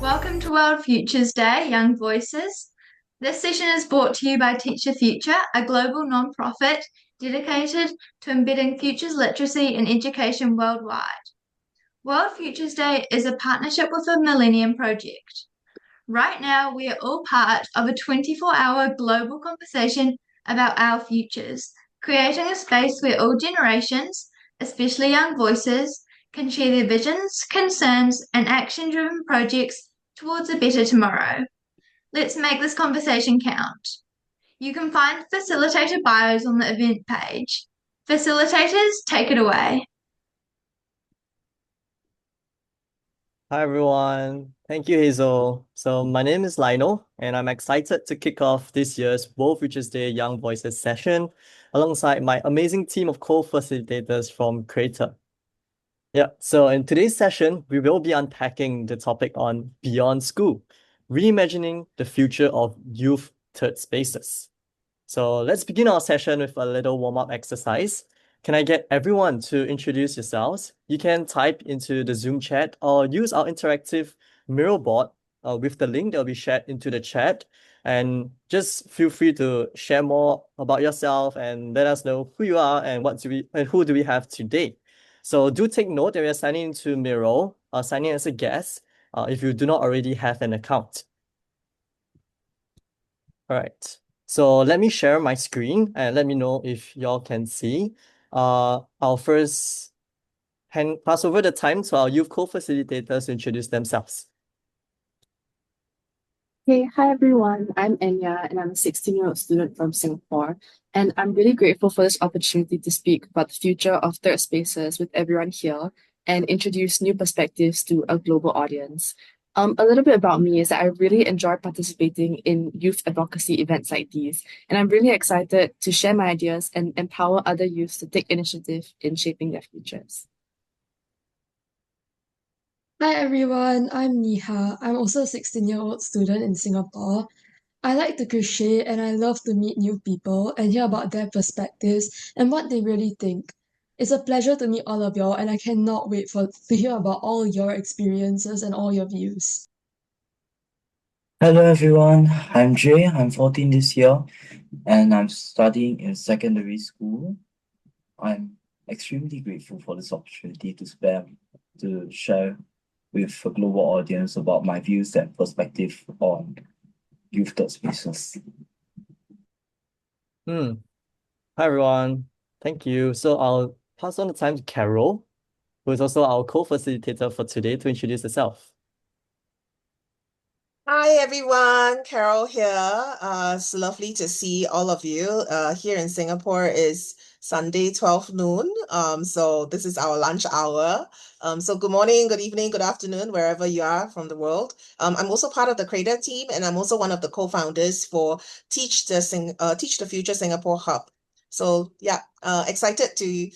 Welcome to World Futures Day, Young Voices. This session is brought to you by Teach the Future, a global nonprofit dedicated to embedding futures literacy in education worldwide. World Futures Day is a partnership with the Millennium Project. Right now, we are all part of a 24-hour global conversation about our futures, creating a space where all generations, especially young voices, can share their visions, concerns, and action-driven projects towards a better tomorrow. Let's make this conversation count. You can find facilitator bios on the event page. Facilitators, take it away. Hi everyone. Thank you, Hazel. So my name is Lionel, and I'm excited to kick off this year's World Futures Day Young Voices session alongside my amazing team of co-facilitators from Creator. Yeah, so in today's session, we will be unpacking the topic on Beyond School, reimagining the future of youth third spaces. So let's begin our session with a little warm-up exercise. Can I get everyone to introduce yourselves? You can type into the Zoom chat or use our interactive Miro board with the link that will be shared into the chat. And just feel free to share more about yourself and let us know who you are and who do we have today. So do take note that we are signing into Miro, signing as a guest, if you do not already have an account. All right. So let me share my screen and let me know if y'all can see. I'll first pass over the time to our youth co-facilitators to introduce themselves. Hey, hi everyone. I'm Enya and I'm a 16-year-old student from Singapore. And I'm really grateful for this opportunity to speak about the future of third spaces with everyone here and introduce new perspectives to a global audience. A little bit about me is that I really enjoy participating in youth advocacy events like these, and I'm really excited to share my ideas and empower other youths to take initiative in shaping their futures. Hi everyone, I'm Niha. I'm also a 16-year-old student in Singapore. I like to crochet and I love to meet new people and hear about their perspectives and what they really think. It's a pleasure to meet all of y'all and I cannot wait to hear about all your experiences and all your views. Hello everyone, I'm Jay. I'm 14 this year and I'm studying in secondary school. I'm extremely grateful for this opportunity to share with a global audience about my views and perspective on youth third spaces. Hi everyone. Thank you. So I'll pass on the time to Carol, who is also our co-facilitator for today, to introduce herself. Hi everyone, Carol here. It's lovely to see all of you. Here in Singapore is Sunday, 12 noon. So this is our lunch hour. So good morning, good evening, good afternoon, wherever you are from the world. I'm also part of the Creator team, and I'm also one of the co-founders for Teach the Future Singapore Hub. So yeah, excited to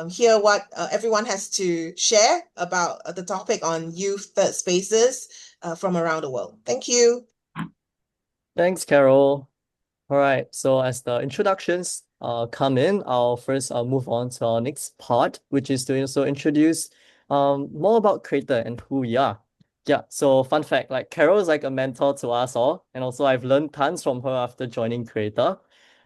hear what everyone has to share about the topic on youth third spaces from around the world. Thank you. Thanks, Carol. All right, so as the introductions come in, I'll first move on to our next part, which is to also introduce more about Creator and who we are. Yeah, so fun fact, like Carol is like a mentor to us all, and also I've learned tons from her after joining Creator.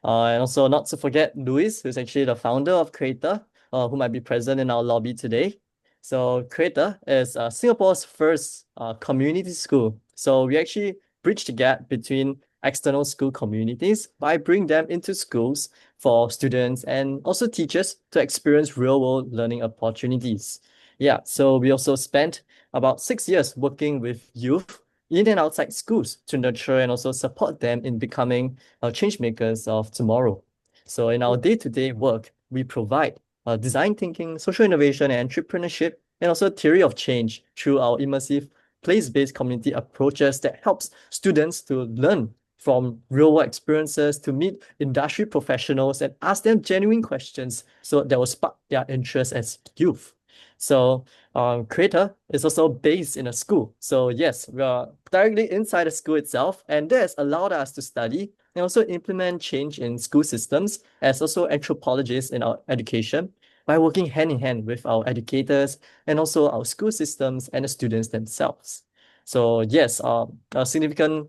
And also not to forget Luis, who's actually the founder of Creator, who might be present in our lobby today. So Creator is Singapore's first community school. So we actually bridge the gap between external school communities by bringing them into schools for students and also teachers to experience real-world learning opportunities. Yeah, so we also spent about 6 years working with youth in and outside schools to nurture and also support them in becoming change makers of tomorrow. So in our day-to-day work, we provide design thinking, social innovation, and entrepreneurship, and also theory of change through our immersive place-based community approaches that helps students to learn from real-world experiences, to meet industry professionals and ask them genuine questions so that will spark their interest as youth. So Creator is also based in a school. So yes, we are directly inside the school itself, and that has allowed us to study and also implement change in school systems as also anthropologists in our education by working hand in hand with our educators and also our school systems and the students themselves. So yes, a significant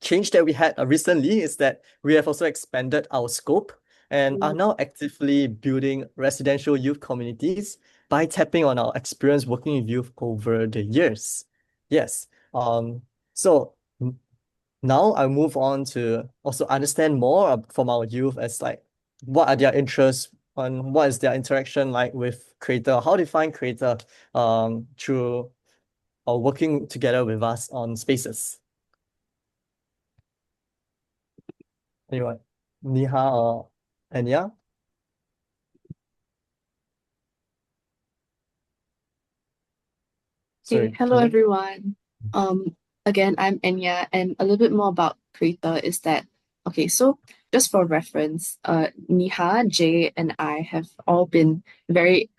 change that we had recently is that we have also expanded our scope and are now actively building residential youth communities by tapping on our experience working with youth over the years. Yes. So now I move on to also understand more from our youth as like what are their interests and what is their interaction like with creator, how they find creator through working together with us on spaces. Anyway, Niha or Enya? Hey, Sorry, hello can you? everyone. Again, I'm Enya, and a little bit more about Creator is that okay, so just for reference, Niha, Jay, and I have all been very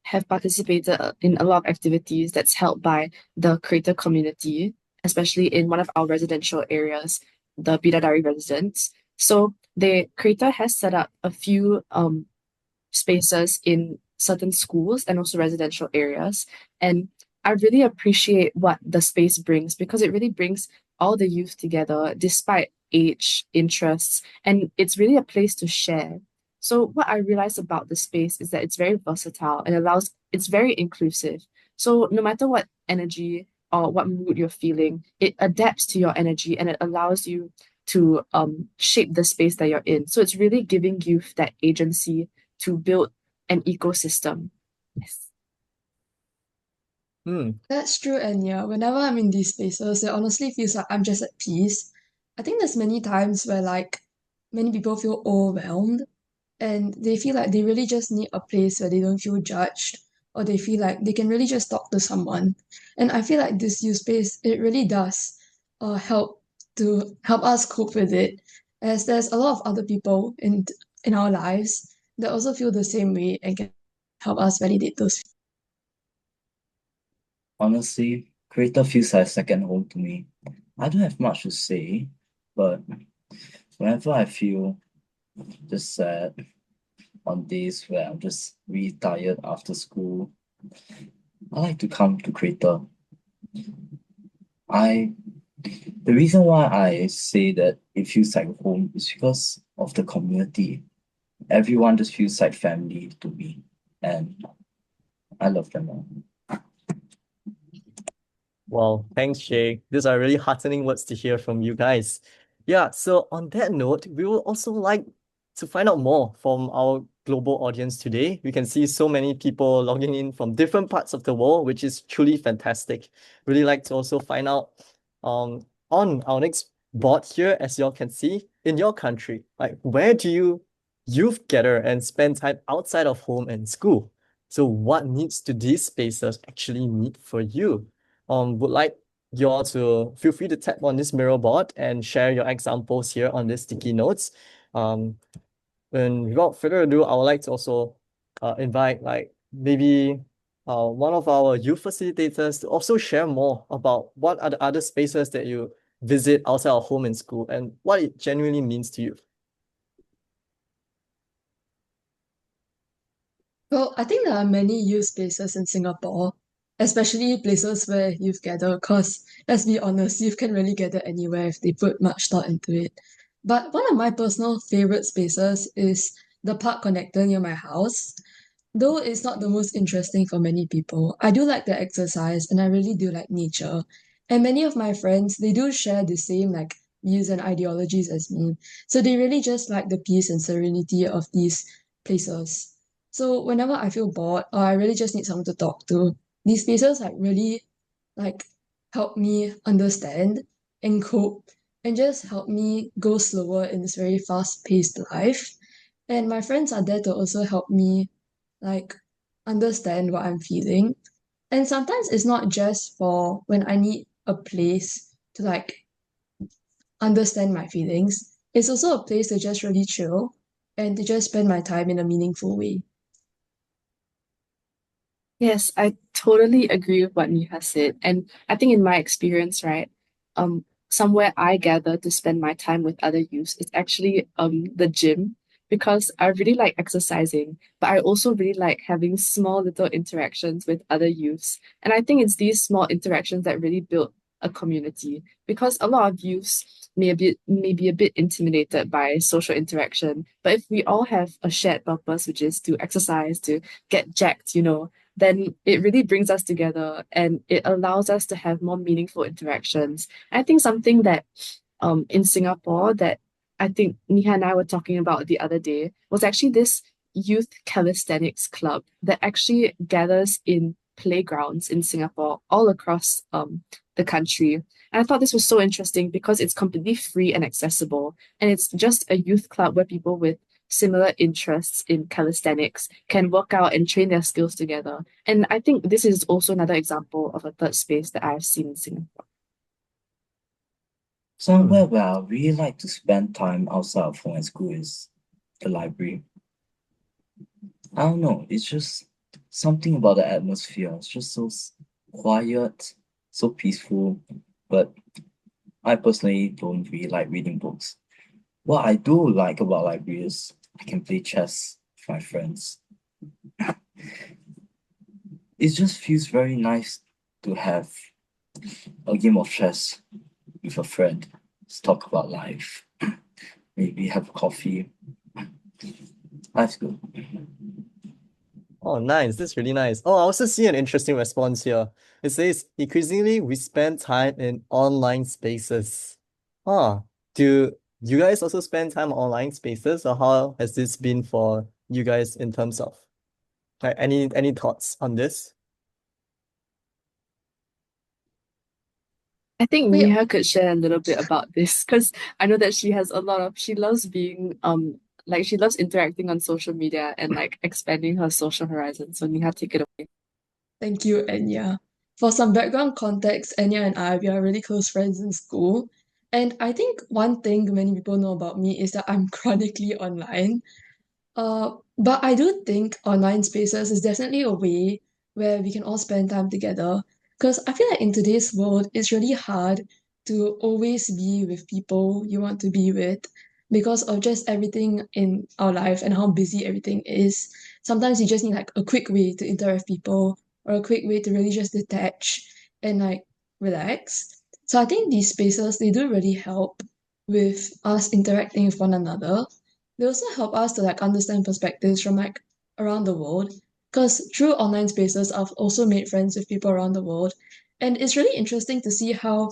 have participated in a lot of activities that's held by the Creator community, especially in one of our residential areas, the Bidadari residents. So the Creator has set up a few spaces in certain schools and also residential areas. And I really appreciate what the space brings because it really brings all the youth together despite age, interests, and it's really a place to share. So what I realized about the space is that it's very versatile and it's very inclusive. So no matter what energy or what mood you're feeling, it adapts to your energy and it allows you to shape the space that you're in. So it's really giving youth that agency to build an ecosystem. Yes. That's true, and yeah, whenever I'm in these spaces, it honestly feels like I'm just at peace. I think there's many times where like many people feel overwhelmed and they feel like they really just need a place where they don't feel judged or they feel like they can really just talk to someone. And I feel like this youth space, it really does help us cope with it, as there's a lot of other people in our lives that also feel the same way and can help us validate those. Honestly, Creator feels like a second home to me. I don't have much to say, but whenever I feel just sad on days where I'm just really tired after school, I like to come to Creator. The reason why I say that it feels like home is because of the community. Everyone just feels like family to me, and I love them all. Well, thanks, Jay. These are really heartening words to hear from you guys. Yeah, so on that note, we would also like to find out more from our global audience today. We can see so many people logging in from different parts of the world, which is truly fantastic. Really like to also find out on our next board here, as y'all can see, in your country, like where do you youth gather and spend time outside of home and school? So what needs do these spaces actually meet for you? Would like you all to feel free to tap on this mirror board and share your examples here on these sticky notes. And without further ado, I would like to also invite like maybe one of our youth facilitators to also share more about what are the other spaces that you visit outside of home and school and what it genuinely means to you. Well, I think there are many youth spaces in Singapore, especially places where youth gather, because let's be honest, youth can really gather anywhere if they put much thought into it. But one of my personal favorite spaces is the park connector near my house. Though it's not the most interesting for many people, I do like the exercise and I really do like nature. And many of my friends, they do share the same like views and ideologies as me. So they really just like the peace and serenity of these places. So whenever I feel bored or I really just need someone to talk to, these spaces like really like help me understand and cope and just help me go slower in this very fast-paced life. And my friends are there to also help me like understand what I'm feeling. And sometimes it's not just for when I need a place to like understand my feelings. It's also a place to just really chill and to just spend my time in a meaningful way. Yes, I totally agree with what Niha said. And I think in my experience, right, somewhere I gather to spend my time with other youths is actually the gym because I really like exercising, but I also really like having small little interactions with other youths. And I think it's these small interactions that really build a community, because a lot of youths may be a bit intimidated by social interaction. But if we all have a shared purpose, which is to exercise, to get jacked, then it really brings us together and it allows us to have more meaningful interactions. I think something that in Singapore that I think Niha and I were talking about the other day was actually this youth calisthenics club that actually gathers in playgrounds in Singapore all across the country. And I thought this was so interesting because it's completely free and accessible. And it's just a youth club where people with similar interests in calisthenics can work out and train their skills together. And I think this is also another example of a third space that I've seen in Singapore. Somewhere where I really like to spend time outside of home and school is the library. I don't know, it's just something about the atmosphere. It's just so quiet, so peaceful. But I personally don't really like reading books. What I do like about library is I can play chess with my friends. It just feels very nice to have a game of chess with a friend. Let's talk about life. Maybe have coffee. That's good. Oh, nice. That's really nice. Oh, I also see an interesting response here. It says, increasingly, we spend time in online spaces. Do you guys also spend time on online spaces, or how has this been for you guys in terms of like any thoughts on this? I think Wait. Niha could share a little bit about this because I know that she loves being she loves interacting on social media and like expanding her social horizons. So Niha, take it away. Thank you, Enya. For some background context, Enya and I, we are really close friends in school. And I think one thing many people know about me is that I'm chronically online. But I do think online spaces is definitely a way where we can all spend time together. Because I feel like in today's world, it's really hard to always be with people you want to be with because of just everything in our life and how busy everything is. Sometimes you just need like a quick way to interact with people or a quick way to really just detach and like relax. So I think these spaces, they do really help with us interacting with one another. They also help us to like understand perspectives from like around the world. Because through online spaces, I've also made friends with people around the world. And it's really interesting to see how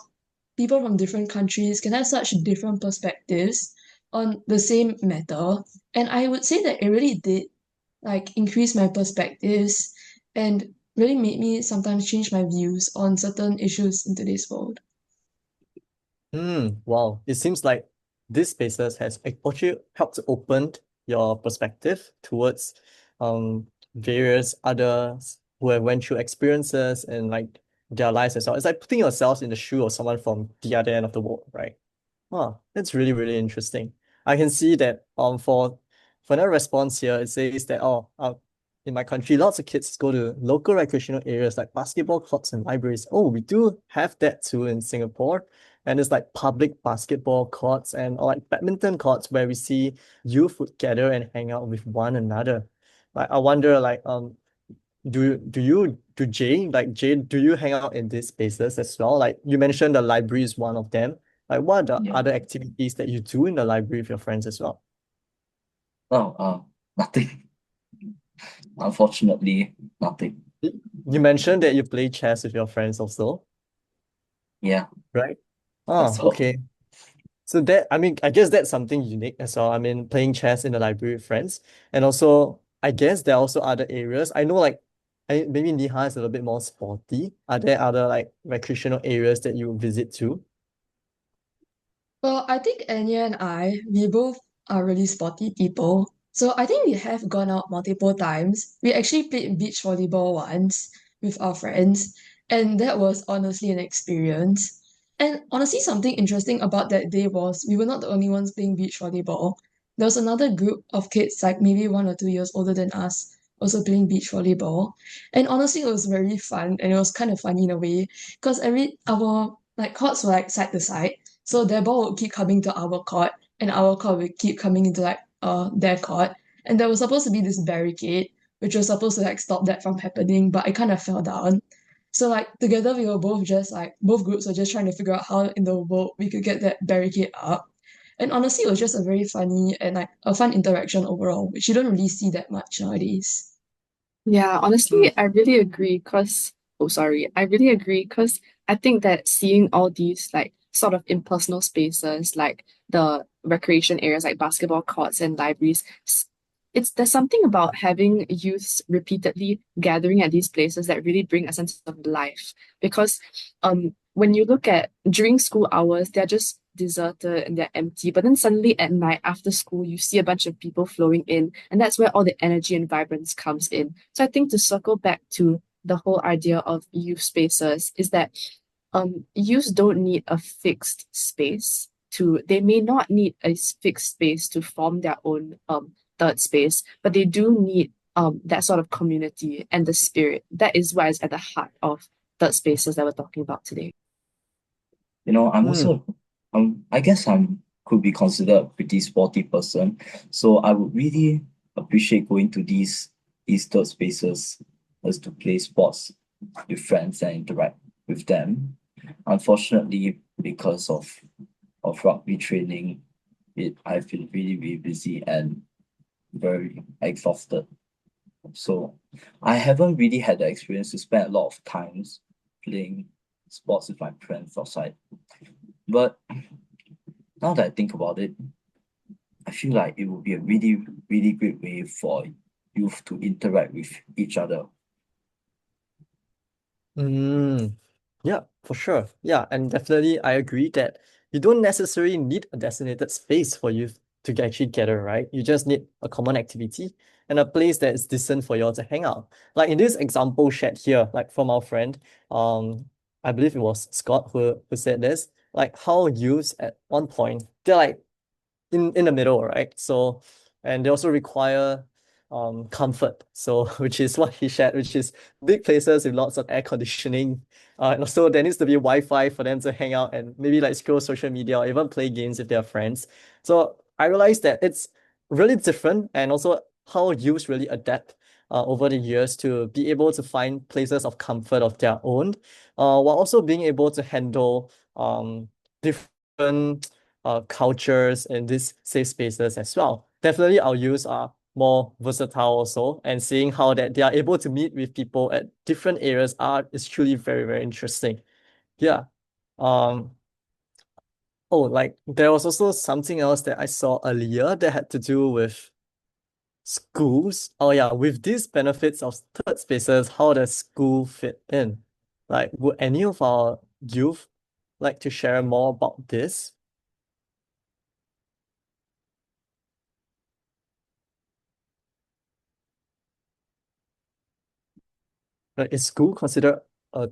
people from different countries can have such different perspectives on the same matter. And I would say that it really did like increase my perspectives and really made me sometimes change my views on certain issues in today's world. Wow. It seems like this spaces has actually helped to open your perspective towards various others who have went through experiences and like their lives as well. It's like putting yourself in the shoe of someone from the other end of the world, right? That's really, really interesting. I can see that for another response here, it says that in my country, lots of kids go to local recreational areas like basketball courts and libraries. Oh, we do have that too in Singapore. And it's like public basketball courts or like badminton courts where we see youth would gather and hang out with one another. Like I wonder, like Jay, do you hang out in these spaces as well? Like you mentioned the library is one of them. Like what are the Yeah. other activities that you do in the library with your friends as well? Oh, nothing. Unfortunately, nothing. You mentioned that you play chess with your friends also, Yeah, right? that's all. Okay. So that, I mean, I guess that's something unique as well. I mean, playing chess in the library with friends. And also, I guess there are also other areas. I know like maybe Niha is a little bit more sporty. Are there other like recreational areas that you visit too? Well, I think Anya and I, we both are really sporty people. So I think we have gone out multiple times. We actually played beach volleyball once with our friends, and that was honestly an experience. And honestly, something interesting about that day was we were not the only ones playing beach volleyball. There was another group of kids, like maybe 1 or 2 years older than us, also playing beach volleyball. And honestly, it was very fun and it was kind of funny in a way because our like courts were like side to side. So their ball would keep coming to our court, and our court would keep coming into like their court, and there was supposed to be this barricade which was supposed to like stop that from happening, but it kind of fell down. So like together we were both just like both groups were just trying to figure out how in the world we could get that barricade up. And honestly, it was just a very funny and like a fun interaction overall, which you don't really see that much nowadays. Yeah, honestly, I really agree because, oh, sorry, I really agree because I think that seeing all these like sort of impersonal spaces, like the recreation areas, like basketball courts and libraries, there's something about having youths repeatedly gathering at these places that really bring a sense of life. Because when you look at during school hours, they're just deserted and they're empty. But then suddenly at night after school, you see a bunch of people flowing in, and that's where all the energy and vibrance comes in. So I think to circle back to the whole idea of youth spaces is that youths don't need a fixed space they may not need a fixed space to form their own third space, but they do need that sort of community and the spirit. That is what is at the heart of third spaces that we're talking about today. You know, I'm also I guess could be considered a pretty sporty person. So I would really appreciate going to these third spaces as to play sports with friends and interact with them. Unfortunately, because of rugby training, I've been really, really busy and very exhausted. So I haven't really had the experience to spend a lot of times playing sports with my friends outside. But now that I think about it, I feel like it would be a really, really great way for youth to interact with each other. Yeah, for sure. Yeah, and definitely I agree that you don't necessarily need a designated space for you to actually gather, right? You just need a common activity and a place that is decent for you all to hang out. Like in this example shared here, like from our friend, I believe it was Scott who said this, like how youths at one point, they're like in the middle, right? So, and they also require comfort. So, which is what he shared, which is big places with lots of air conditioning. And also there needs to be Wi-Fi for them to hang out and maybe like scroll social media or even play games with their friends. So I realized that it's really different and also how youths really adapt over the years to be able to find places of comfort of their own, while also being able to handle different cultures in these safe spaces as well. Definitely our youths are more versatile also, and seeing how that they are able to meet with people at different areas is truly very, very interesting. Yeah. Oh, like there was also something else that I saw earlier that had to do with schools. Oh yeah, with these benefits of third spaces, how does school fit in? Like, would any of our youth like to share more about this? Like, is school considered a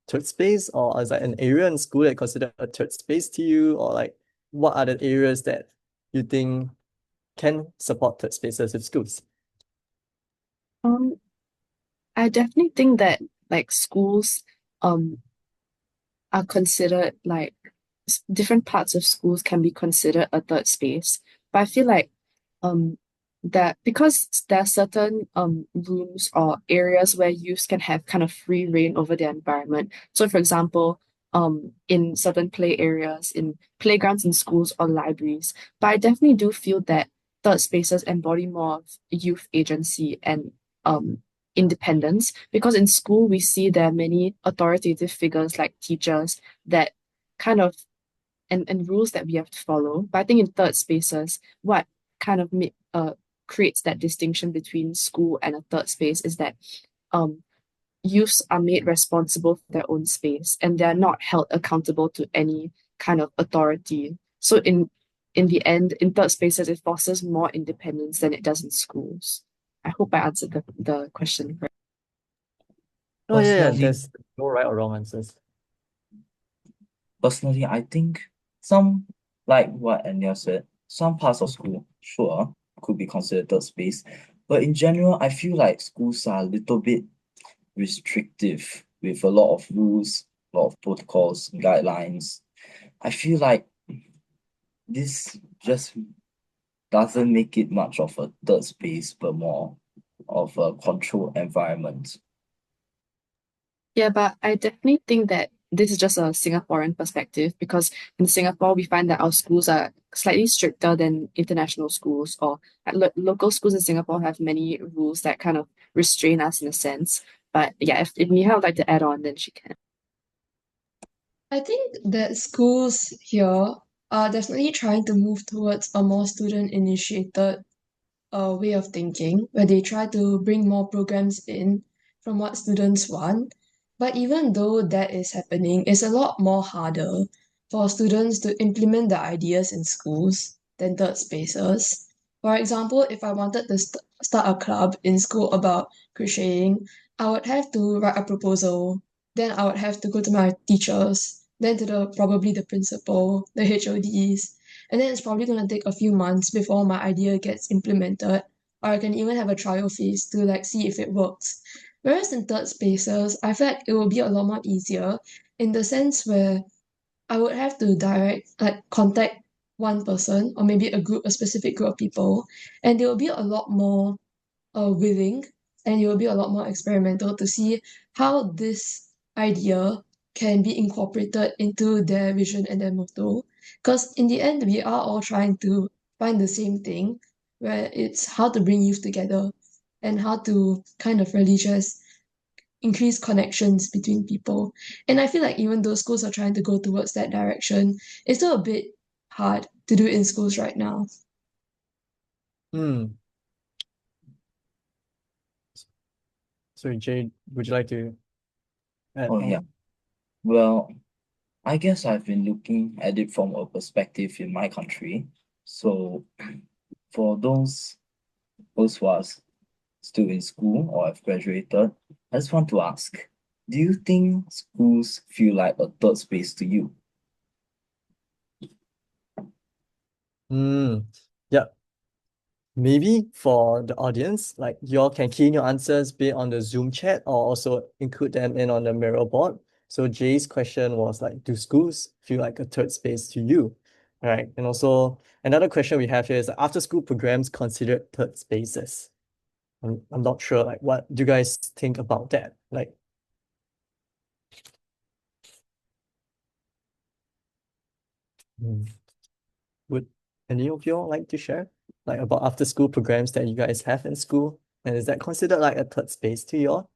third space, or is that an area in school that considered a third space to you, or like what are the areas that you think can support third spaces with schools? I definitely think that like schools are considered like different parts of schools can be considered a third space. But I feel like um that because there are certain rooms or areas where youths can have kind of free reign over their environment. So for example, in certain play areas, in playgrounds in schools or libraries. But I definitely do feel that third spaces embody more of youth agency and independence, because in school we see there are many authoritative figures like teachers that kind of and rules that we have to follow. But I think in third spaces, what kind of creates that distinction between school and a third space is that youths are made responsible for their own space and they're not held accountable to any kind of authority. So in the end, in third spaces, it fosters more independence than it does in schools. I hope I answered the question correctly. Oh yeah, Personally, there's no right or wrong answers. personally, I think some, like what Enya said, some parts of school, sure, could be considered third space. But in general, I feel like schools are a little bit restrictive with a lot of rules, a lot of protocols, guidelines. I feel like this just doesn't make it much of a third space, but more of a controlled environment. Yeah, but I definitely think that this is just a Singaporean perspective because in Singapore, we find that our schools are slightly stricter than international schools, or local schools in Singapore have many rules that kind of restrain us in a sense. But yeah, if Niha would like to add on, then she can. I think that schools here are definitely trying to move towards a more student-initiated way of thinking, where they try to bring more programs in from what students want. But even though that is happening, it's a lot more harder for students to implement the ideas in schools than third spaces. For example, if I wanted to start a club in school about crocheting, I would have to write a proposal, then I would have to go to my teachers, then to probably the principal, the HODs, and then it's probably going to take a few months before my idea gets implemented, or I can even have a trial phase to like see if it works. Whereas in third spaces, I feel like it will be a lot more easier in the sense where I would have to contact one person or maybe a specific group of people, and they will be a lot more willing, and it will be a lot more experimental to see how this idea can be incorporated into their vision and their motto. Because in the end, we are all trying to find the same thing, where it's how to bring youth together and how to kind of really just increase connections between people. And I feel like even though schools are trying to go towards that direction, it's still a bit hard to do in schools right now. Hmm. Sorry, Jade, would you like to add Oh, yeah. on? Well, I guess I've been looking at it from a perspective in my country. So for those who are still in school or have graduated, I just want to ask, do you think schools feel like a third space to you? Yeah. Maybe for the audience, like you all can key in your answers be it on the Zoom chat or also include them in on the Miro board. So Jay's question was like, do schools feel like a third space to you? Right. And also another question we have here is after school programs considered third spaces. I'm not sure like what do you guys think about that? Like would any of you all like to share like about after school programs that you guys have in school? And is that considered like a third space to you all?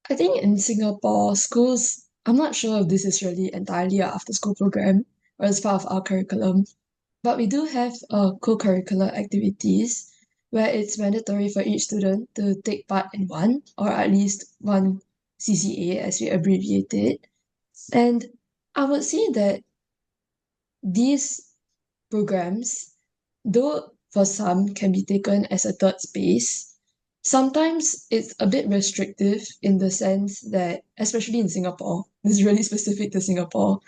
I think in Singapore, schools, I'm not sure if this is really entirely a after-school program or as part of our curriculum, but we do have co-curricular activities where it's mandatory for each student to take part in one or at least one CCA as we abbreviate it. And I would say that these programs, though for some can be taken as a third space, sometimes it's a bit restrictive in the sense that, especially in Singapore, this is really specific to Singapore,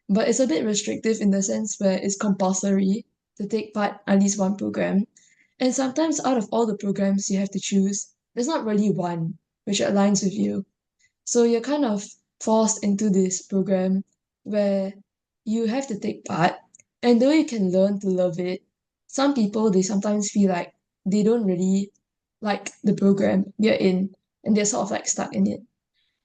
but it's a bit restrictive in the sense where it's compulsory to take part at least one program. And sometimes out of all the programs you have to choose, there's not really one which aligns with you. So you're kind of forced into this program where you have to take part, and though you can learn to love it, some people they sometimes feel like they don't really like the program they're in, and they're sort of like stuck in it.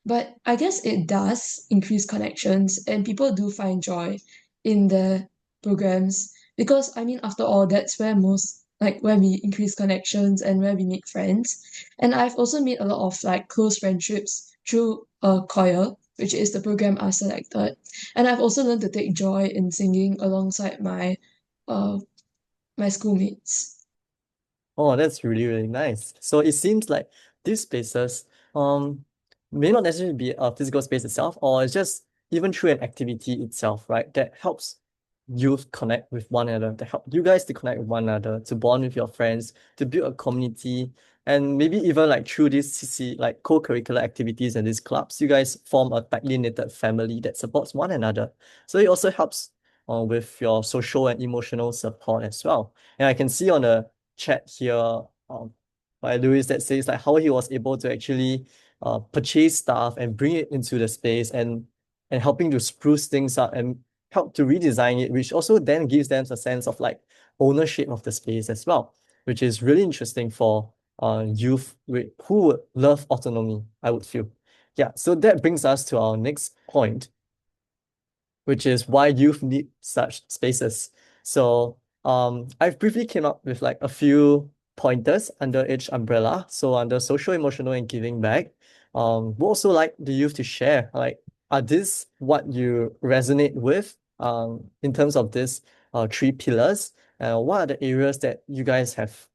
But I guess it does increase connections, and people do find joy in the programs because I mean, after all, that's where most like where we increase connections and where we make friends. And I've also made a lot of like close friendships through a choir, which is the program I selected. And I've also learned to take joy in singing alongside uh my schoolmates. Oh, that's really, really nice. So it seems like these spaces may not necessarily be a physical space itself, or it's just even through an activity itself, right? That helps youth connect with one another, to help you guys to connect with one another, to bond with your friends, to build a community, and maybe even like through these CC like co-curricular activities and these clubs, you guys form a tightly knitted family that supports one another. So it also helps with your social and emotional support as well. And I can see on the chat here by Louis that says like how he was able to actually purchase stuff and bring it into the space and and helping to spruce things up and help to redesign it, which also then gives them a sense of like ownership of the space as well, which is really interesting for youth who would love autonomy, I would feel. Yeah, so that brings us to our next point, which is why youth need such spaces. So I've briefly came up with like a few pointers under each umbrella. So under social, emotional, and giving back, we also like the youth to share, like, are this what you resonate with in terms of this three pillars? What are the areas that you guys have,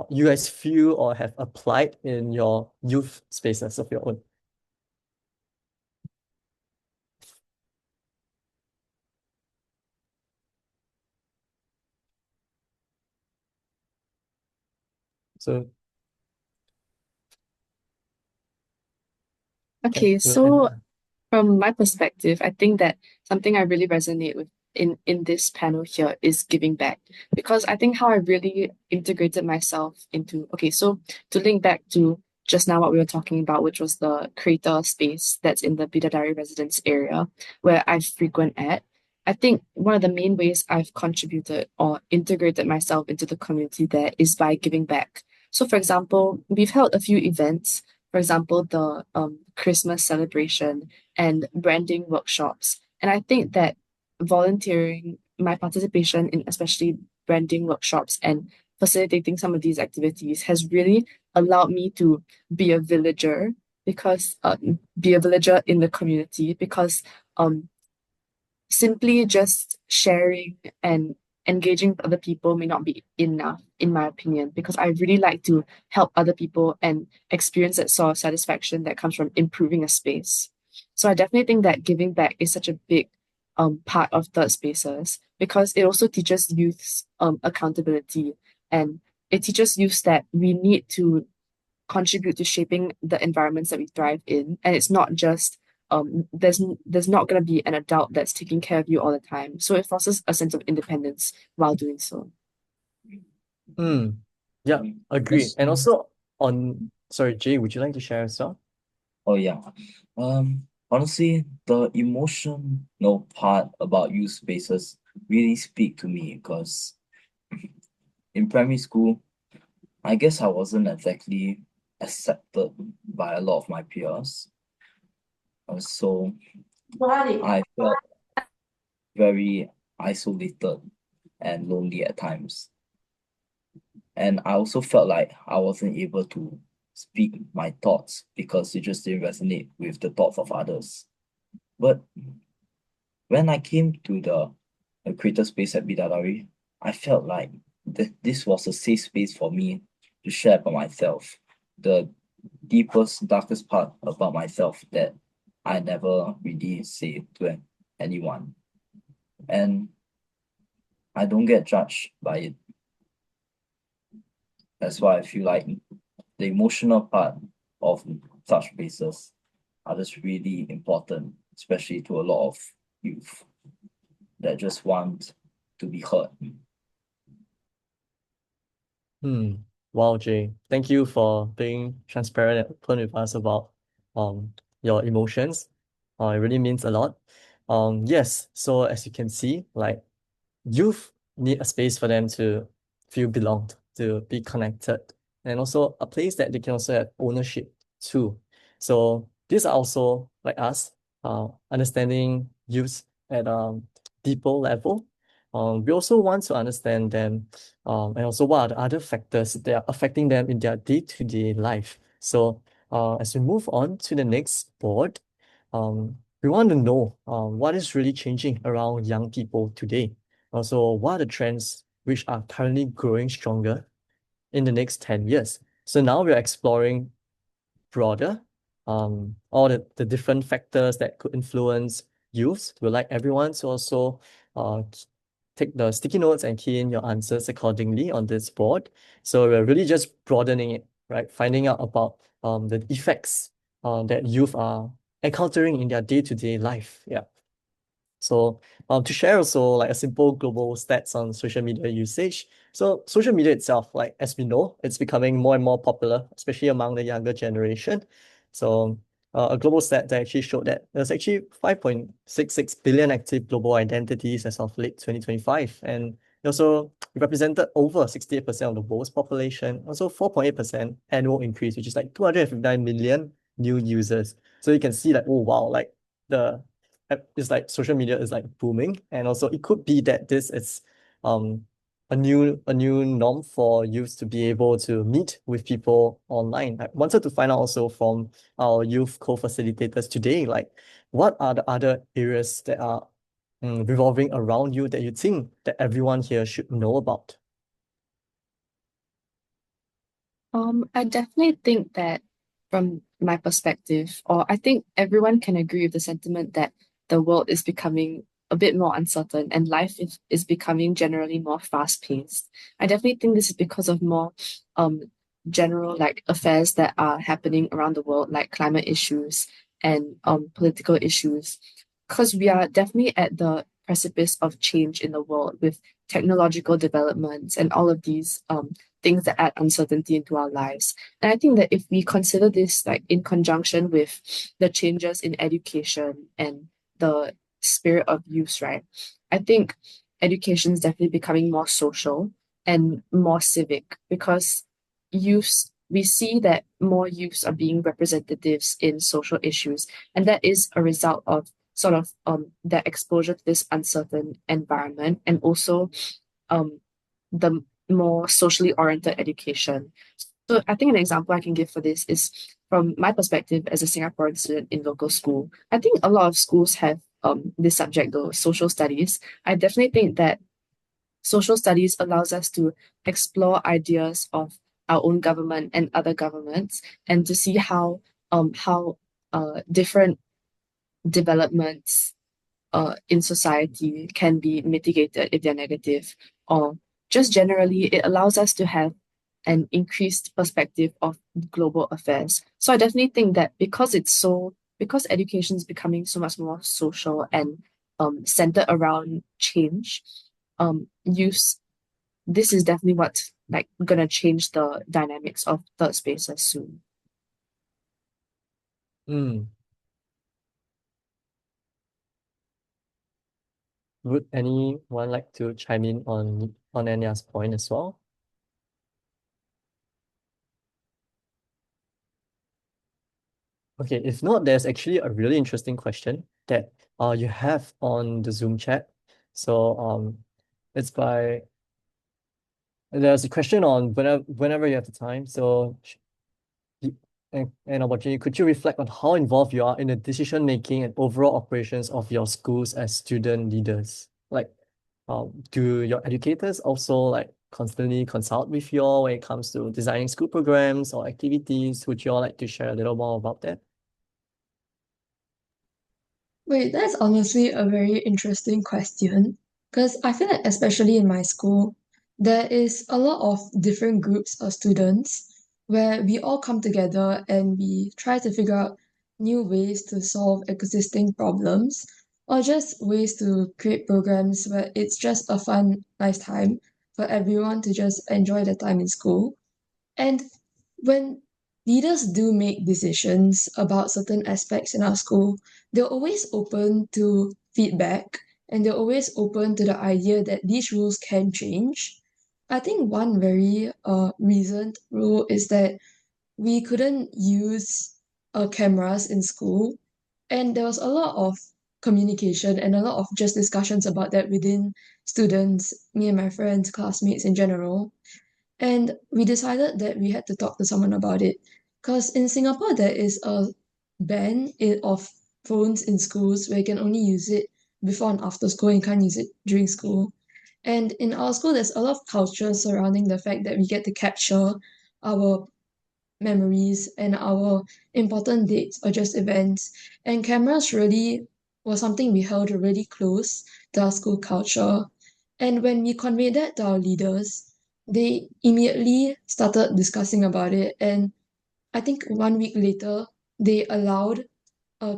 you guys feel or have applied in your youth spaces of your own? So Okay, we'll so end. from my perspective, I think that something I really resonate with in this panel here is giving back, because I think how I really integrated myself into, okay, so to link back to just now what we were talking about, which was the creator space that's in the Bidadari residence area where I frequent at. I think one of the main ways I've contributed or integrated myself into the community there is by giving back. So for example, we've held a few events, for example, the Christmas celebration and branding workshops. And I think that volunteering, my participation in especially branding workshops and facilitating some of these activities has really allowed me to be a villager because be a villager in the community, because simply just sharing and engaging with other people may not be enough, in my opinion, because I really like to help other people and experience that sort of satisfaction that comes from improving a space. So I definitely think that giving back is such a big part of third spaces, because it also teaches youths accountability, and it teaches youths that we need to contribute to shaping the environments that we thrive in. And it's not just there's not going to be an adult that's taking care of you all the time. So it fosters a sense of independence while doing so. Yeah, agree. Yes. And also sorry, Jay, would you like to share as well? Oh yeah. Honestly, the emotional part about youth spaces really speak to me because in primary school, I guess I wasn't exactly accepted by a lot of my peers. So I felt very isolated and lonely at times. And I also felt like I wasn't able to speak my thoughts because it just didn't resonate with the thoughts of others. But when I came to the creator space at Bidadari, I felt like this was a safe space for me to share about myself, the deepest, darkest part about myself that I never really say to anyone. And I don't get judged by it. That's why I feel like the emotional part of such spaces are just really important, especially to a lot of youth that just want to be heard. Wow, Jay. Thank you for being transparent and open with us about your emotions. It really means a lot. Yes, so as you can see, like youth need a space for them to feel belonged, to be connected, and also a place that they can also have ownership too. So these are also like us, understanding youth at a deeper level. We also want to understand them, and also what are the other factors that are affecting them in their day-to-day life. So as we move on to the next board, we want to know what is really changing around young people today. Also, what are the trends which are currently growing stronger in the next 10 years? So now we're exploring broader, all the different factors that could influence youth. We'd like everyone to also take the sticky notes and key in your answers accordingly on this board. So we're really just broadening it, right? Finding out about the effects that youth are encountering in their day-to-day life. Yeah. So to share also like a simple global stats on social media usage. So social media itself, like as we know, it's becoming more and more popular, especially among the younger generation. So a global stat that actually showed that there's actually 5.66 billion active global identities as of late 2025. And it also represented over 68% of the world's population, also 4.8% annual increase, which is like 259 million new users. So you can see that, oh wow, like it's like social media is like booming. And also it could be that this is a new norm for youth to be able to meet with people online. I wanted to find out also from our youth co-facilitators today, like what are the other areas that are revolving around you that you think that everyone here should know about? I definitely think that from my perspective, or I think everyone can agree with the sentiment that the world is becoming a bit more uncertain and life is becoming generally more fast-paced. I definitely think this is because of more general like affairs that are happening around the world, like climate issues and political issues. Because we are definitely at the precipice of change in the world with technological developments and all of these things that add uncertainty into our lives. And I think that if we consider this like in conjunction with the changes in education and the spirit of youth, right? I think education is definitely becoming more social and more civic because youths, we see that more youths are being representatives in social issues. And that is a result of sort of their exposure to this uncertain environment and also the more socially oriented education. So I think an example I can give for this is from my perspective as a Singaporean student in local school. I think a lot of schools have this subject though, social studies. I definitely think that social studies allows us to explore ideas of our own government and other governments and to see how different developments in society can be mitigated if they're negative, or just generally, it allows us to have an increased perspective of global affairs. So I definitely think that because education is becoming so much more social and centered around change, use this is definitely what's like gonna change the dynamics of third spaces soon. Would anyone like to chime in on Enya's point as well? Okay, if not, there's actually a really interesting question that you have on the Zoom chat. So it's there's a question on whenever you have the time. So an opportunity, could you reflect on how involved you are in the decision making and overall operations of your schools as student leaders? Like, do your educators also like constantly consult with you all when it comes to designing school programs or activities? Would you all like to share a little more about that? Wait, that's honestly a very interesting question because I feel like, especially in my school, there is a lot of different groups of students where we all come together and we try to figure out new ways to solve existing problems or just ways to create programs where it's just a fun, nice time for everyone to just enjoy their time in school. And when leaders do make decisions about certain aspects in our school, they're always open to feedback and they're always open to the idea that these rules can change. I think one very recent rule is that we couldn't use cameras in school, and there was a lot of communication and a lot of just discussions about that within students, me and my friends, classmates in general. And we decided that we had to talk to someone about it. Because in Singapore, there is a of phones in schools where you can only use it before and after school, and you can't use it during school. And in our school, there's a lot of culture surrounding the fact that we get to capture our memories and our important dates or just events. And cameras really was something we held really close to our school culture. And when we conveyed that to our leaders, they immediately started discussing about it. And I think 1 week later, they allowed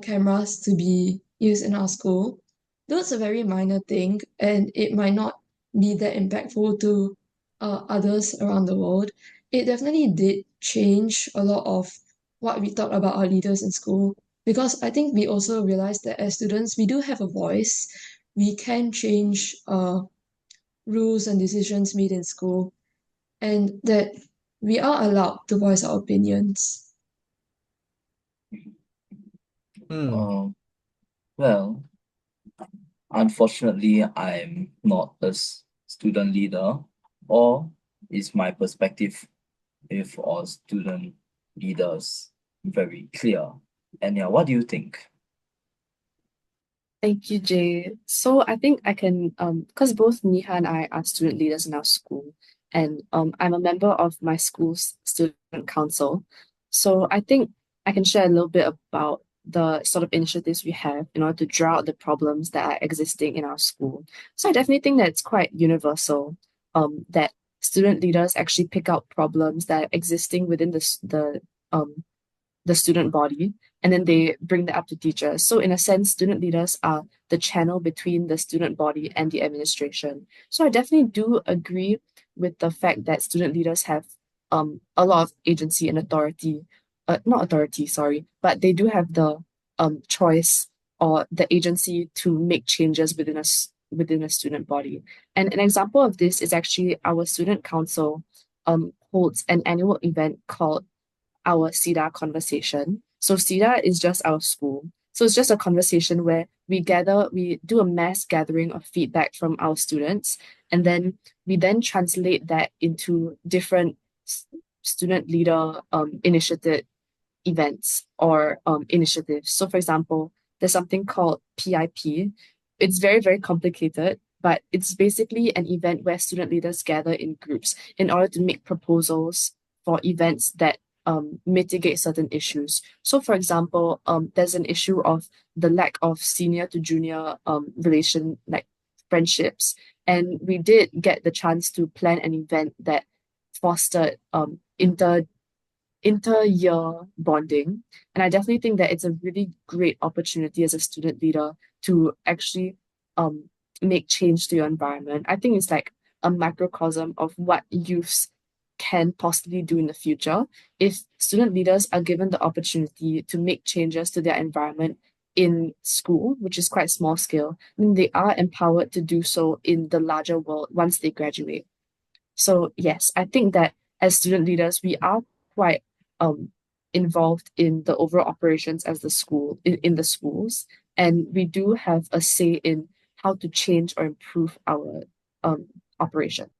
cameras to be used in our school. Though it's a very minor thing and it might not be that impactful to others around the world, it definitely did change a lot of what we thought about our leaders in school. Because I think we also realized that as students, we do have a voice. We can change rules and decisions made in school, and that we are allowed to voice our opinions. Well, unfortunately, I'm not a student leader, or is my perspective with all student leaders very clear? Enya, what do you think? Thank you, Jay. So I think I can, because both Niha and I are student leaders in our school, and I'm a member of my school's student council. So I think I can share a little bit about the sort of initiatives we have in order to draw out the problems that are existing in our school. So I definitely think that it's quite universal, that student leaders actually pick out problems that are existing within the student body, and then they bring that up to teachers. So in a sense, student leaders are the channel between the student body and the administration. So I definitely do agree with the fact that student leaders have a lot of agency and authority, not authority, sorry, but they do have the choice or the agency to make changes within a student body. And an example of this is actually our student council holds an annual event called our SIDA conversation. So SIDA is just our school. So it's just a conversation where we do a mass gathering of feedback from our students, and then we then translate that into different student leader initiated events or initiatives. So for example, there's something called PIP. It's very, very complicated, but it's basically an event where student leaders gather in groups in order to make proposals for events that mitigate certain issues. So for example, there's an issue of the lack of senior to junior relation, like friendships. And we did get the chance to plan an event that fostered inter-year bonding. And I definitely think that it's a really great opportunity as a student leader to actually make change to your environment. I think it's like a microcosm of what youths can possibly do in the future if student leaders are given the opportunity to make changes to their environment in school, which is quite small scale. Then they are empowered to do so in the larger world once they graduate. So yes, I think that as student leaders, we are quite involved in the overall operations as the school in the schools, and we do have a say in how to change or improve our operation.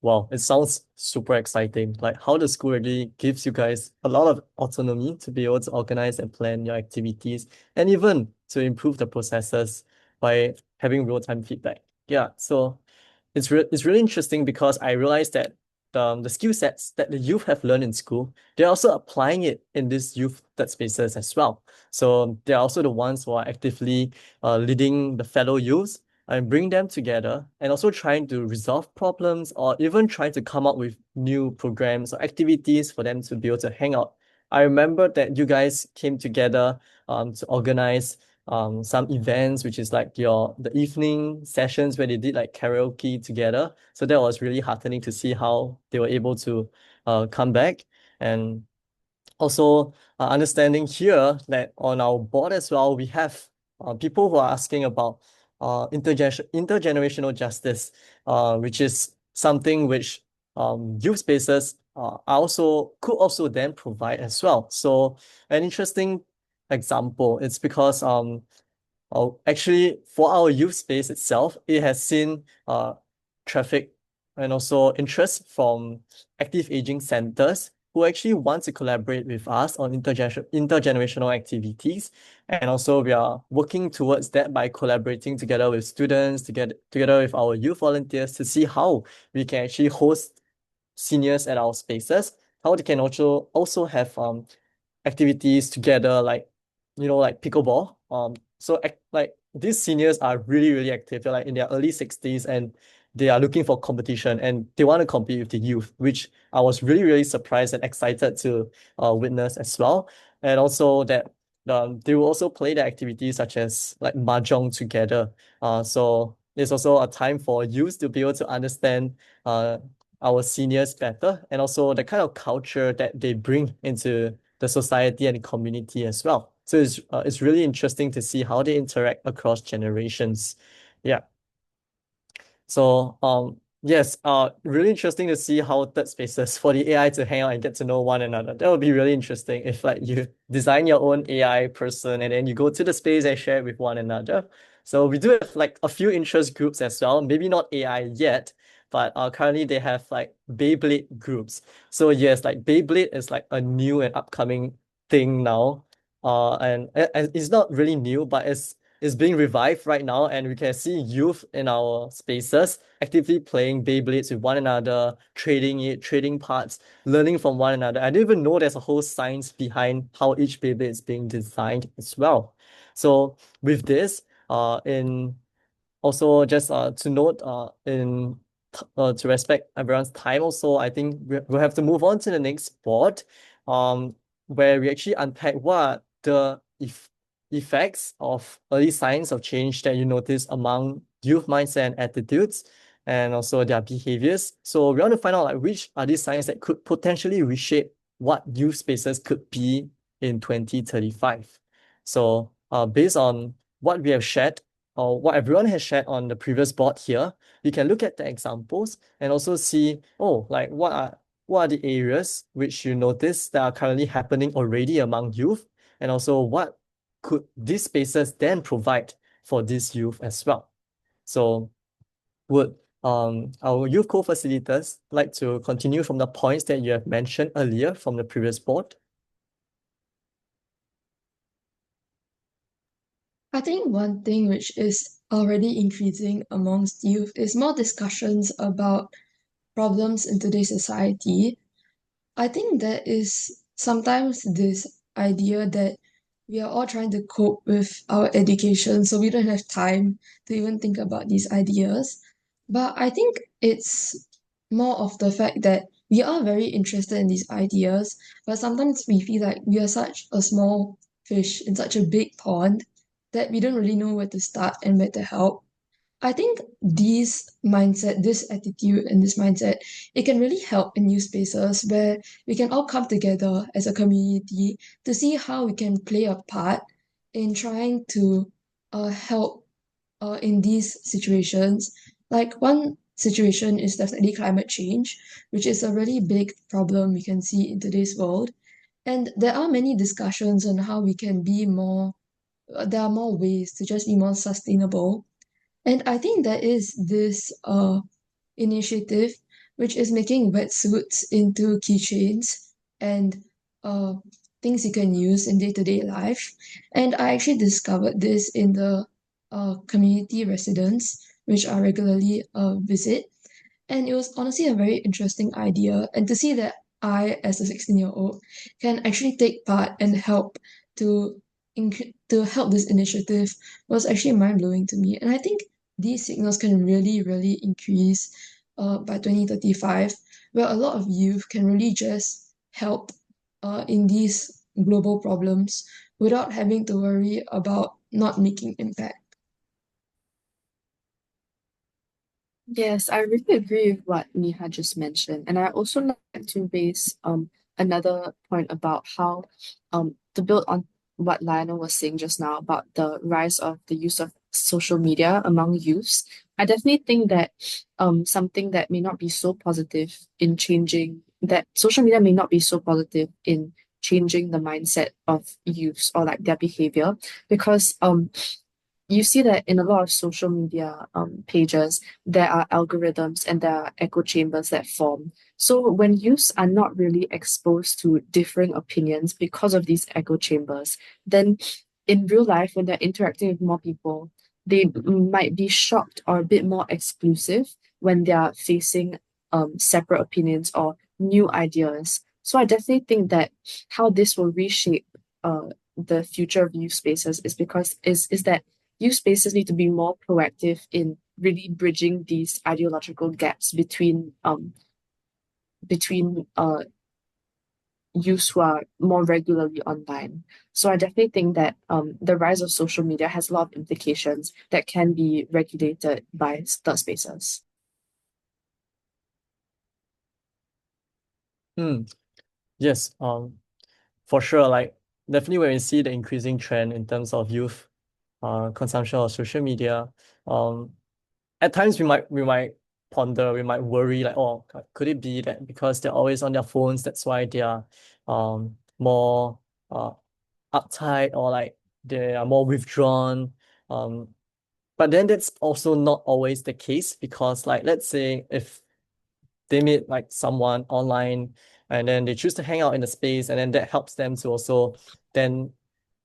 Wow, it sounds super exciting. Like how the school really gives you guys a lot of autonomy to be able to organize and plan your activities, and even to improve the processes by having real-time feedback. Yeah, so it's really interesting because I realized that the skill sets that the youth have learned in school, they're also applying it in these youth-led spaces as well. So they're also the ones who are actively leading the fellow youths and bring them together, and also trying to resolve problems or even trying to come up with new programs or activities for them to be able to hang out. I remember that you guys came together to organize some events, which is like the evening sessions where they did like karaoke together. So that was really heartening to see how they were able to come back. And also understanding here that on our board as well, we have people who are asking about intergenerational justice, which is something which youth spaces could also then provide as well. So an interesting example, it's because actually for our youth space itself, it has seen traffic and also interest from active aging centers who actually want to collaborate with us on intergenerational activities. And also we are working towards that by collaborating together with students, together with our youth volunteers to see how we can actually host seniors at our spaces, how they can also have activities together, like like pickleball. So like these seniors are really, really active. They're like in their early 60s and they are looking for competition and they want to compete with the youth, which I was really, really surprised and excited to witness as well. And also that they will also play the activities such as like mahjong together. So it's also a time for youth to be able to understand our seniors better, and also the kind of culture that they bring into the society and the community as well. So it's really interesting to see how they interact across generations. Yeah. So yes, really interesting to see how third spaces for the AI to hang out and get to know one another. That would be really interesting if like you design your own AI person and then you go to the space and share it with one another. So we do have like a few interest groups as well. Maybe not AI yet, but currently they have like Beyblade groups. So yes, like Beyblade is like a new and upcoming thing now. And it's not really new, but it's being revived right now, and we can see youth in our spaces actively playing Beyblades with one another, trading parts, learning from one another. I didn't even know there's a whole science behind how each Beyblade is being designed as well. So with this, in also just to note, to respect everyone's time also, I think we'll have to move on to the next board, where we actually unpack what are the effects of early signs of change that you notice among youth mindset and attitudes, and also their behaviors. So we want to find out like which are these signs that could potentially reshape what youth spaces could be in 2035. So based on what we have shared, or what everyone has shared on the previous board here, you can look at the examples and also see, oh, like what are the areas which you notice that are currently happening already among youth, and also what could these spaces then provide for these youth as well. So would our youth co-facilitators like to continue from the points that you have mentioned earlier from the previous board? I think one thing which is already increasing amongst youth is more discussions about problems in today's society. I think there is sometimes this idea that we are all trying to cope with our education, so we don't have time to even think about these ideas. But I think it's more of the fact that we are very interested in these ideas, but sometimes we feel like we are such a small fish in such a big pond that we don't really know where to start and where to help. I think this attitude and this mindset, it can really help in new spaces where we can all come together as a community to see how we can play a part in trying to help in these situations. Like one situation is definitely climate change, which is a really big problem we can see in today's world. And there are many discussions on how we can be more, there are more ways to just be more sustainable. And I think there is this initiative which is making wetsuits into keychains and uh, things you can use in day-to-day life. And I actually discovered this in the community residents, which I regularly visit. And it was honestly a very interesting idea. And to see that I, as a 16-year-old, can actually take part and help to to help this initiative was actually mind-blowing to me. And I think these signals can really, really increase by 2035, where a lot of youth can really just help in these global problems without having to worry about not making impact. Yes, I really agree with what Niha just mentioned. And I also like to raise another point about how to build on what Lionel was saying just now about the rise of the use of social media among youths. I definitely think that something that may not be so positive in changing that social media may not be so positive in changing the mindset of youths or like their behavior, because you see that in a lot of social media pages, there are algorithms and there are echo chambers that form. So when youths are not really exposed to differing opinions because of these echo chambers, then in real life, when they're interacting with more people, they might be shocked or a bit more exclusive when they are facing separate opinions or new ideas. So I definitely think that how this will reshape the future of youth spaces is because is that youth spaces need to be more proactive in really bridging these ideological gaps between youths who are more regularly online. So I definitely think that the rise of social media has a lot of implications that can be regulated by third spaces. Yes, for sure, like definitely when we see the increasing trend in terms of youth consumption of social media, at times we might ponder, we might worry like, oh, could it be that because they're always on their phones, that's why they are more uptight, or like they are more withdrawn. But then that's also not always the case, because like let's say if they meet like someone online and then they choose to hang out in the space, and then that helps them to also then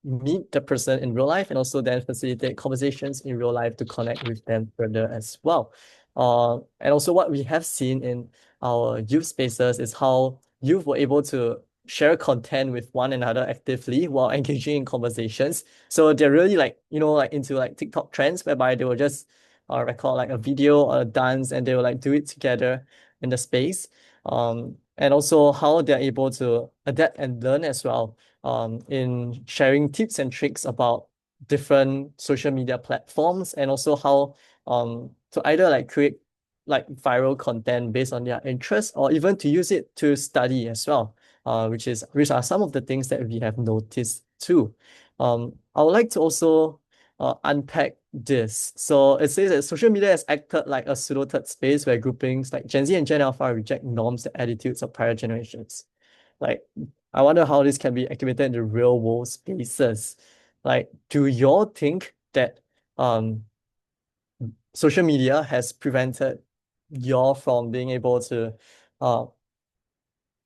meet the person in real life, and also then facilitate conversations in real life to connect with them further as well. And also what we have seen in our youth spaces is how youth were able to share content with one another actively while engaging in conversations. So they're really like, like into like TikTok trends, whereby they will just record like a video or a dance, and they will like do it together in the space. And also how they're able to adapt and learn as well, in sharing tips and tricks about different social media platforms, and also how to either like create like viral content based on their interests, or even to use it to study as well, which are some of the things that we have noticed too. I would like to also unpack this. So it says that social media has acted like a pseudo-third space where groupings like Gen Z and Gen Alpha reject norms and attitudes of prior generations. Like, I wonder how this can be activated in the real world spaces. Like, do you all think that social media has prevented y'all from being able to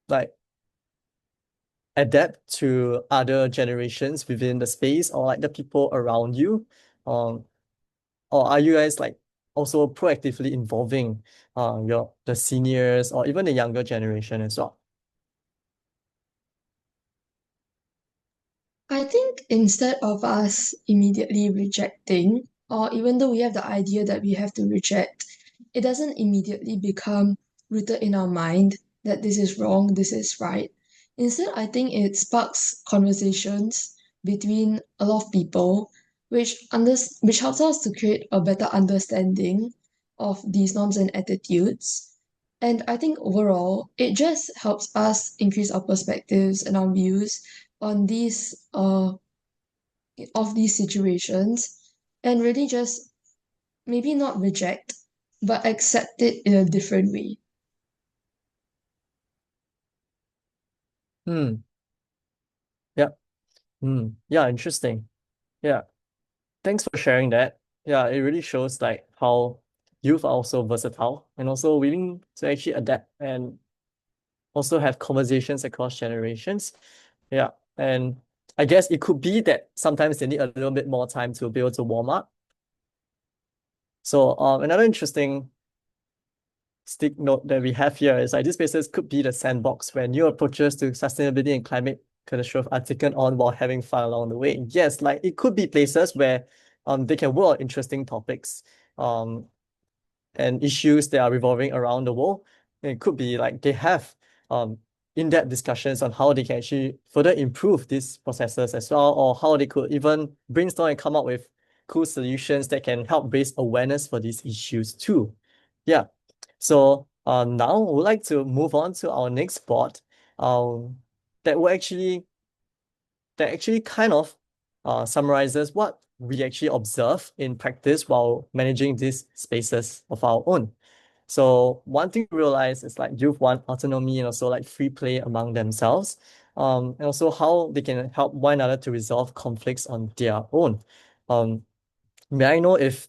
like adapt to other generations within the space, or like the people around you? Or are you guys like also proactively involving the seniors or even the younger generation as well? I think instead of us immediately rejecting, or even though we have the idea that we have to reject, it doesn't immediately become rooted in our mind that this is wrong, this is right. Instead, I think it sparks conversations between a lot of people, which helps us to create a better understanding of these norms and attitudes. And I think overall, it just helps us increase our perspectives and our views on these situations, and really just maybe not reject but accept it in a different way. Hmm. Yeah. Yeah, interesting. Yeah. Thanks for sharing that. Yeah, it really shows like how youth are also versatile and also willing to actually adapt and also have conversations across generations. Yeah. And I guess it could be that sometimes they need a little bit more time to be able to warm up. So another interesting stick note that we have here is like these spaces could be the sandbox where new approaches to sustainability and climate catastrophe are taken on while having fun along the way. Yes, like it could be places where they can work on interesting topics and issues that are revolving around the world. It could be like they have in-depth discussions on how they can actually further improve these processes as well, or how they could even brainstorm and come up with cool solutions that can help raise awareness for these issues too. Yeah. So now we would like to move on to our next board that will actually kind of summarizes what we actually observe in practice while managing these spaces of our own. So one thing to realize is like youth want autonomy and also like free play among themselves, and also how they can help one another to resolve conflicts on their own. May I know if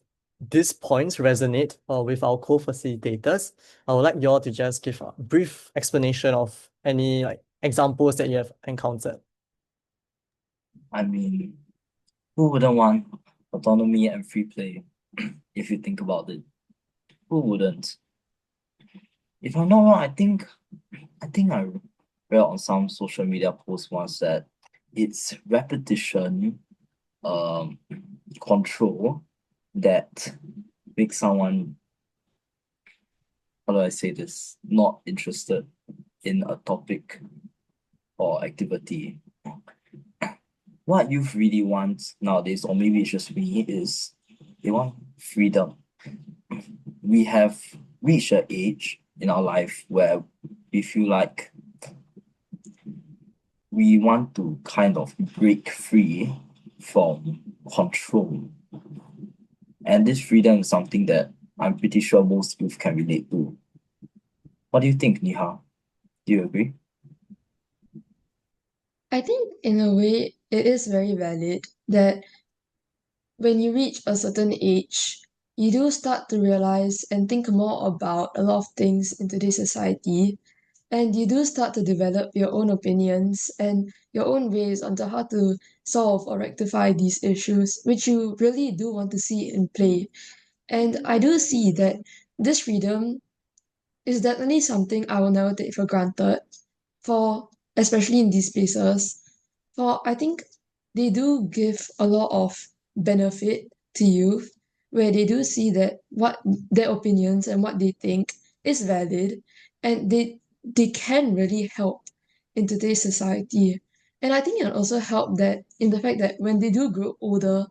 these points resonate with our co-facilitators? I would like you all to just give a brief explanation of any like examples that you have encountered. I mean, who wouldn't want autonomy and free play if you think about it? Who wouldn't? If I'm not wrong, I read on some social media posts once that it's repetition, control that makes someone, how do I say this, not interested in a topic or activity. What youth really want nowadays, or maybe it's just me, is they want freedom. We have reached an age in our life where we feel like we want to kind of break free from control. And this freedom is something that I'm pretty sure most youth can relate to. What do you think, Niha? Do you agree? I think in a way it is very valid that when you reach a certain age, you do start to realize and think more about a lot of things in today's society, and you do start to develop your own opinions and your own ways onto how to solve or rectify these issues, which you really do want to see in play. And I do see that this freedom is definitely something I will never take for granted, for especially in these spaces. For I think they do give a lot of benefit to youth, where they do see that what their opinions and what they think is valid, and they can really help in today's society. And I think it also help that in the fact that when they do grow older,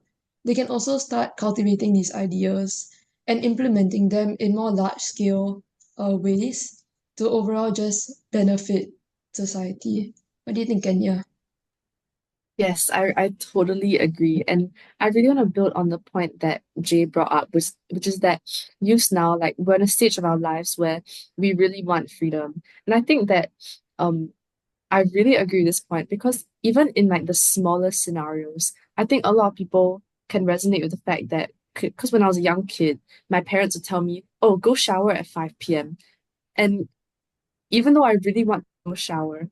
they can also start cultivating these ideas and implementing them in more large scale ways to overall just benefit society. What do you think, Kenya? Yes, I totally agree. And I really want to build on the point that Jay brought up, which is that youth now, like we're in a stage of our lives where we really want freedom. And I think that I really agree with this point because even in like the smallest scenarios, I think a lot of people can resonate with the fact that because when I was a young kid, my parents would tell me, "Oh, go shower at 5 p.m." And even though I really want to go shower,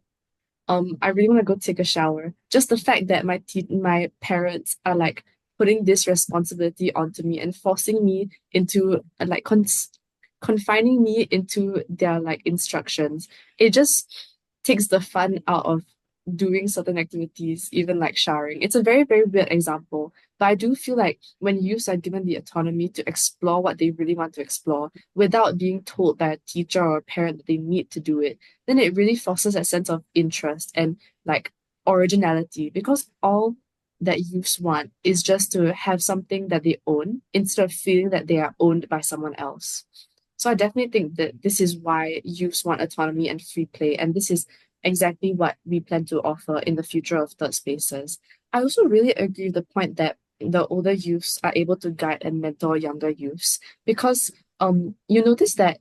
I really want to go take a shower. Just the fact that my parents are like putting this responsibility onto me and forcing me into like confining me into their like instructions, it just takes the fun out of doing certain activities, even like showering. It's a very, very weird example, but I do feel like when youths are given the autonomy to explore what they really want to explore without being told by a teacher or a parent that they need to do it, then it really fosters a sense of interest and like originality, because all that youths want is just to have something that they own instead of feeling that they are owned by someone else. So I definitely think that this is why youths want autonomy and free play, and this is exactly what we plan to offer in the future of third spaces. I also really agree with the point that the older youths are able to guide and mentor younger youths, because you notice that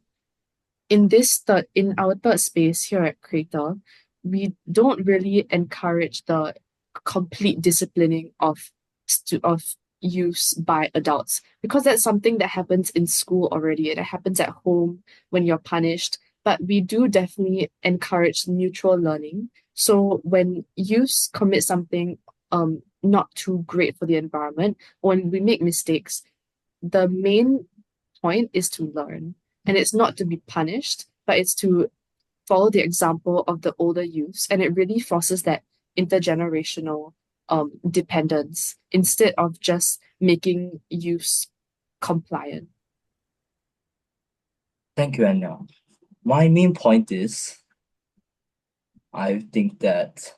in our third space here at Creator, we don't really encourage the complete disciplining of youths by adults, because that's something that happens in school already and it happens at home when you're punished. But we do definitely encourage neutral learning. So when youths commit something not too great for the environment, when we make mistakes, the main point is to learn. And it's not to be punished, but it's to follow the example of the older youths. And it really forces that intergenerational dependence instead of just making youths compliant. Thank you, Enya. My main point is, I think that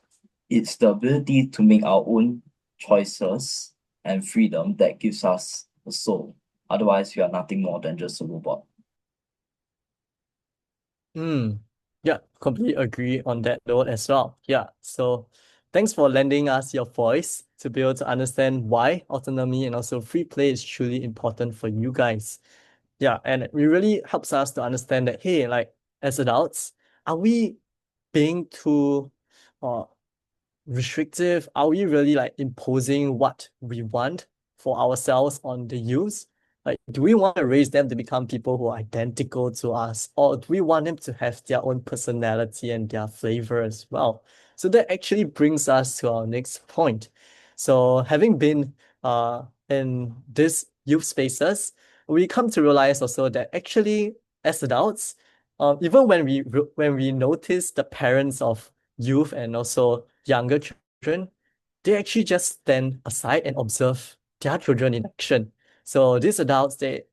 it's the ability to make our own choices and freedom that gives us a soul. Otherwise, we are nothing more than just a robot. Yeah, completely agree on that note as well. Yeah, so thanks for lending us your voice to be able to understand why autonomy and also free play is truly important for you guys. Yeah, and it really helps us to understand that, hey, like as adults, are we being too restrictive? Are we really like imposing what we want for ourselves on the youth? Like, do we want to raise them to become people who are identical to us, or do we want them to have their own personality and their flavor as well? So that actually brings us to our next point. So having been in these youth spaces, we come to realize also that actually as adults, even when we notice the parents of youth and also younger children, they actually just stand aside and observe their children in action. So these adults, they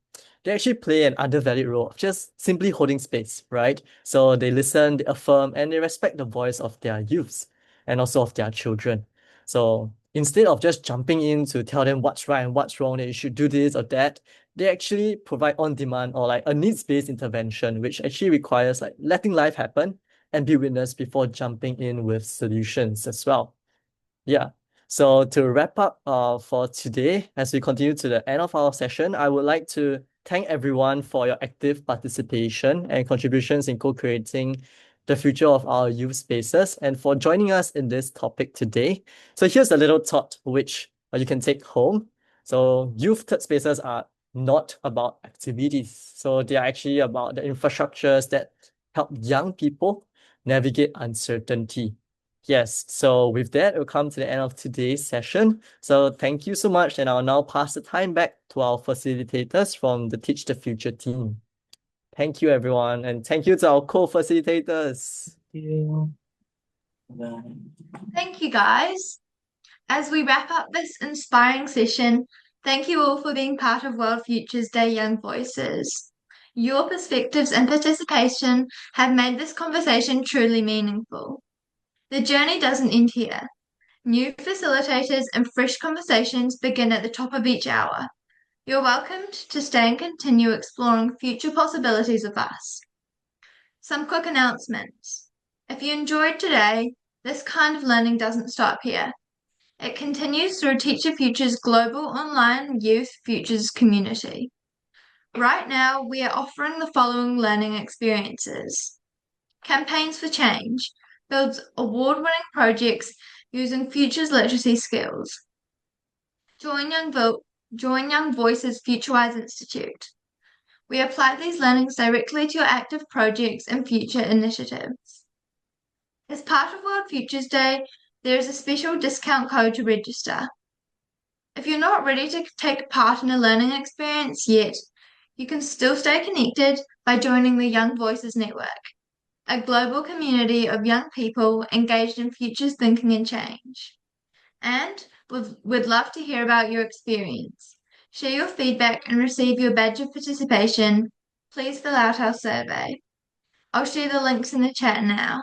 actually play an undervalued role of just simply holding space, right? So they listen, they affirm, and they respect the voice of their youths and also of their children. So instead of just jumping in to tell them what's right and what's wrong, that you should do this or that, they actually provide on-demand or like a needs-based intervention, which actually requires like letting life happen and be witnessed before jumping in with solutions as well. Yeah. So to wrap up for today, as we continue to the end of our session, I would like to thank everyone for your active participation and contributions in co-creating the future of our youth spaces and for joining us in this topic today. So here's a little thought which you can take home. So youth third spaces are not about activities. So they are actually about the infrastructures that help young people navigate uncertainty. Yes, so with that, we'll come to the end of today's session. So thank you so much, and I'll now pass the time back to our facilitators from the Teach the Future team. Thank you, everyone, and thank you to our co-facilitators. Thank you. Bye. Thank you, guys. As we wrap up this inspiring session, thank you all for being part of World Futures Day Young Voices. Your perspectives and participation have made this conversation truly meaningful. The journey doesn't end here. New facilitators and fresh conversations begin at the top of each hour. You're welcomed to stay and continue exploring future possibilities with us. Some quick announcements. If you enjoyed today, this kind of learning doesn't stop here. It continues through Teacher Future's global online youth futures community. Right now, we are offering the following learning experiences. Campaigns for Change builds award-winning projects using futures literacy skills. Join Young Voices FutureWise Institute. We apply these learnings directly to your active projects and future initiatives. As part of World Futures Day, there is a special discount code to register. If you're not ready to take part in a learning experience yet, you can still stay connected by joining the Young Voices Network, a global community of young people engaged in futures thinking and change. And we'd love to hear about your experience. Share your feedback and receive your badge of participation. Please fill out our survey. I'll share the links in the chat now.